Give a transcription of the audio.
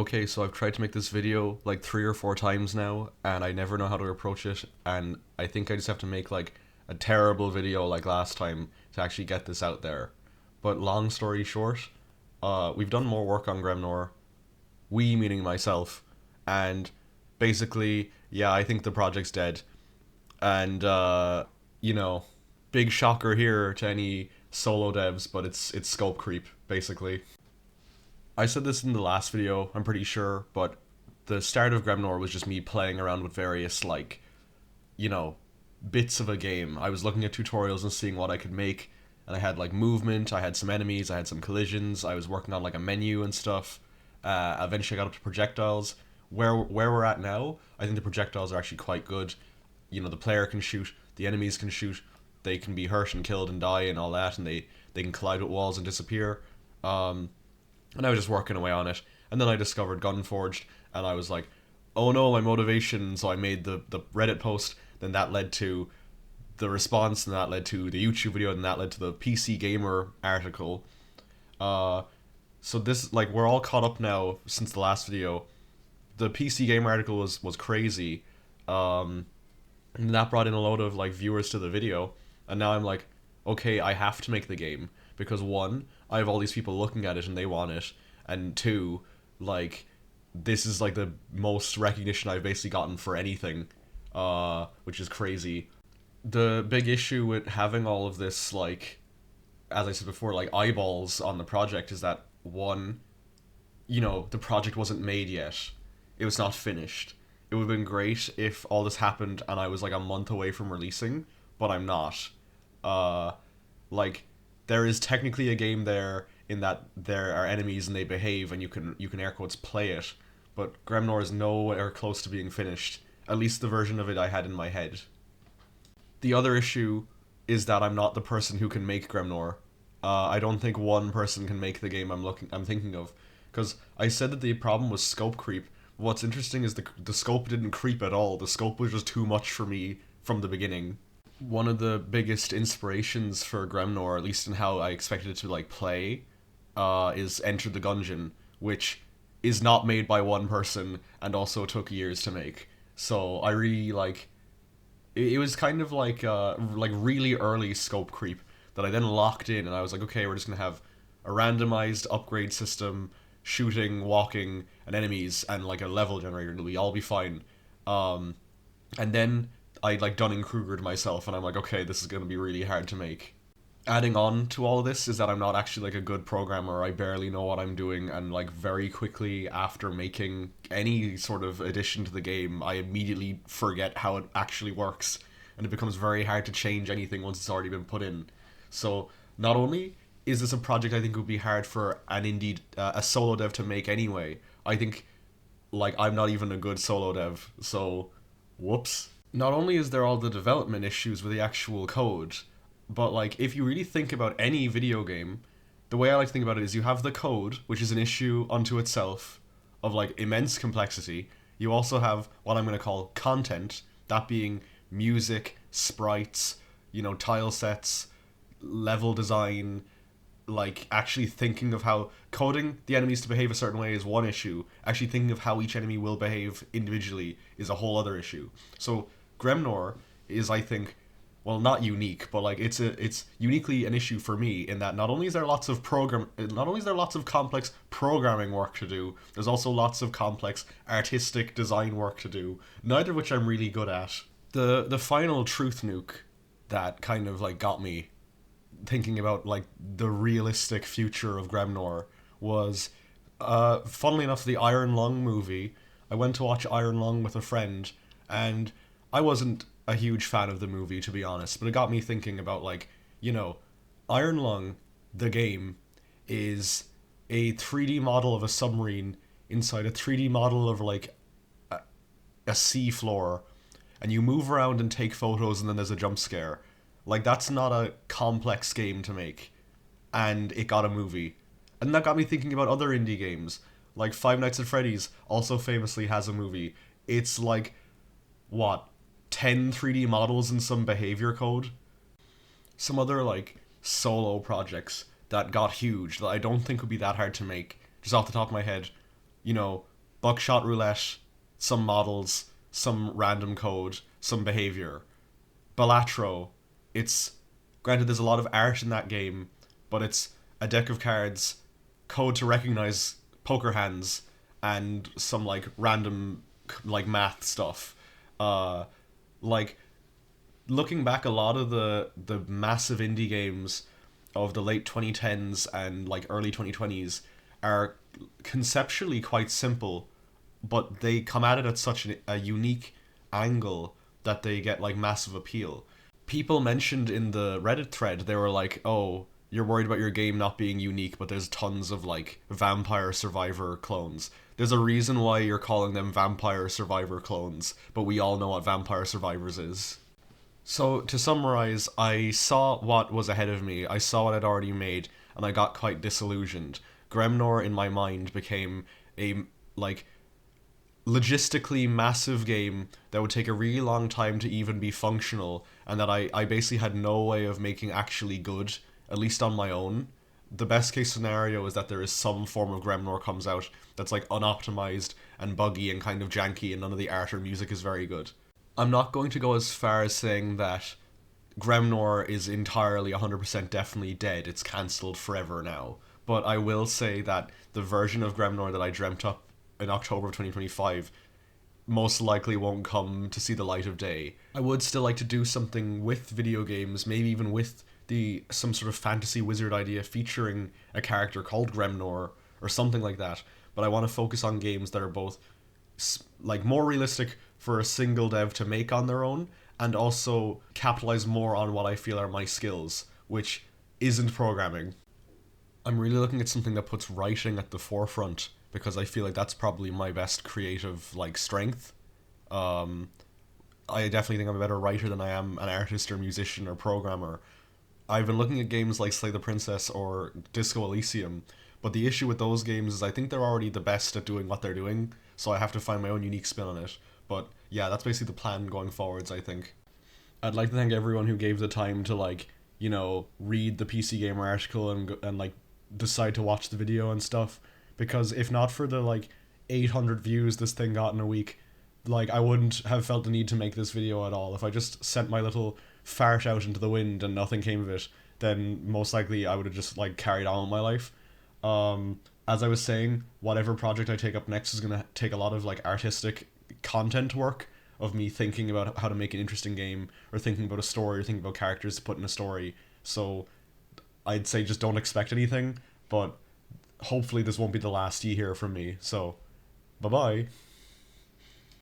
Okay, so I've tried to make this video like 3 or 4 times now, and I never know how to approach it, and I think I just have to make like a terrible video like last time to actually get this out there. But long story short, we've done more work on Gremnor, we meaning myself, and basically, yeah, I think the project's dead. And you know, big shocker here to any solo devs, but it's scope creep, basically. I said this in the last video, I'm pretty sure, but the start of Gremnor was just me playing around with various, like, you know, bits of a game. I was looking at tutorials and seeing what I could make, and I had, like, movement, I had some enemies, I had some collisions, I was working on, like, a menu and stuff. Eventually I got up to projectiles. Where we're at now, I think the projectiles are actually quite good. You know, the player can shoot, the enemies can shoot, they can be hurt and killed and die and all that, and they can collide with walls and disappear. Um, and I was just working away on it. And then I discovered Gunforged, and I was like, oh no, my motivation. So I made the Reddit post, then that led to the response, and that led to the YouTube video, and that led to the PC Gamer article. Uh, so this, like, we're all caught up now since the last video. The PC Gamer article was crazy. Um, and that brought in a load of, like, viewers to the video. And now I'm like, okay, I have to make the game. Because one, I have all these people looking at it and they want it. And two, like, this is like the most recognition I've basically gotten for anything, which is crazy. The big issue with having all of this, like, as I said before, like eyeballs on the project is that one, you know, the project wasn't made yet. It was not finished. It would have been great if all this happened and I was like a month away from releasing, but I'm not. Uh, like, there is technically a game there in that there are enemies and they behave and you can air quotes play it, but Gremnor is nowhere close to being finished. At least the version of it I had in my head. The other issue is that I'm not the person who can make Gremnor. I don't think one person can make the game I'm thinking of, because I said that the problem was scope creep. What's interesting is the scope didn't creep at all. The scope was just too much for me from the beginning. One of the biggest inspirations for Gremnor, at least in how I expected it to like play, is Enter the Gungeon, which is not made by one person and also took years to make. So I really like it was kind of like really early scope creep that I then locked in, and I was like, okay, we're just gonna have a randomized upgrade system, shooting, walking, and enemies, and like a level generator, and we'll all be fine. Um, and then I like Dunning Krugered myself, and I'm like, okay, this is gonna be really hard to make. Adding on to all of this is that I'm not actually like a good programmer. I barely know what I'm doing, and like very quickly after making any sort of addition to the game, I immediately forget how it actually works, and it becomes very hard to change anything once it's already been put in. So not only is this a project I think would be hard for an indie, a solo dev to make anyway, I think like I'm not even a good solo dev. So whoops. Not only is there all the development issues with the actual code, but like if you really think about any video game, the way I like to think about it is you have the code, which is an issue unto itself of like immense complexity. You also have what I'm going to call content, that being music, sprites, you know, tile sets, level design, like actually thinking of how coding the enemies to behave a certain way is one issue. Actually thinking of how each enemy will behave individually is a whole other issue. So Gremnor is, I think, well, not unique, but like it's uniquely an issue for me in that not only is there lots of complex programming work to do, there's also lots of complex artistic design work to do, neither of which I'm really good at. The final truth nuke that kind of like got me thinking about like the realistic future of Gremnor was, funnily enough, the Iron Lung movie. I went to watch Iron Lung with a friend, and I wasn't a huge fan of the movie, to be honest, but it got me thinking about, like, you know, Iron Lung, the game, is a 3D model of a submarine inside a 3D model of like a sea floor, and you move around and take photos, and then there's a jump scare. Like, that's not a complex game to make, and it got a movie. And that got me thinking about other indie games. Like Five Nights at Freddy's also famously has a movie. It's like, what, 10 3D models and some behavior code? Some other, like, solo projects that got huge that I don't think would be that hard to make, just off the top of my head. You know, Buckshot Roulette, some models, some random code, some behavior. Balatro, it's granted there's a lot of art in that game, but it's a deck of cards, code to recognize poker hands, and some like random like math stuff. Uh, like looking back, a lot of the massive indie games of the late 2010s and like early 2020s are conceptually quite simple, but they come at it at such a unique angle that they get like massive appeal. People mentioned in the Reddit thread, they were like, "Oh, you're worried about your game not being unique, but there's tons of like Vampire Survivor clones." There's a reason why you're calling them Vampire Survivor clones, but we all know what Vampire Survivors is. So to summarize, I saw what was ahead of me. I saw what I'd already made, and I got quite disillusioned. Gremnor in my mind became a like logistically massive game that would take a really long time to even be functional, and that I basically had no way of making actually good, at least on my own. The best case scenario is that there is some form of Gremnor comes out that's like unoptimized and buggy and kind of janky, and none of the art or music is very good. I'm not going to go as far as saying that Gremnor is entirely 100% definitely dead. It's cancelled forever now. But I will say that the version of Gremnor that I dreamt up in October of 2025 most likely won't come to see the light of day. I would still like to do something with video games, maybe even with the some sort of fantasy wizard idea featuring a character called Gremnor or something like that. But I want to focus on games that are both like more realistic for a single dev to make on their own, and also capitalize more on what I feel are my skills, which isn't programming. I'm really looking at something that puts writing at the forefront because I feel like that's probably my best creative like strength. Um, I definitely think I'm a better writer than I am an artist or musician or programmer. I've been looking at games like Slay the Princess or Disco Elysium, but the issue with those games is I think they're already the best at doing what they're doing, so I have to find my own unique spin on it. But yeah, that's basically the plan going forwards, I think. I'd like to thank everyone who gave the time to like, read the PC Gamer article and like decide to watch the video and stuff, because if not for the like 800 views this thing got in a week, like I wouldn't have felt the need to make this video at all. If I just sent my little fart out into the wind and nothing came of it, then most likely I would have just like carried on with my life. As I was saying, whatever project I take up next is gonna take a lot of like artistic content work of me thinking about how to make an interesting game, or thinking about a story, or thinking about characters to put in a story. So I'd say just don't expect anything, but hopefully this won't be the last you hear from me. So bye bye.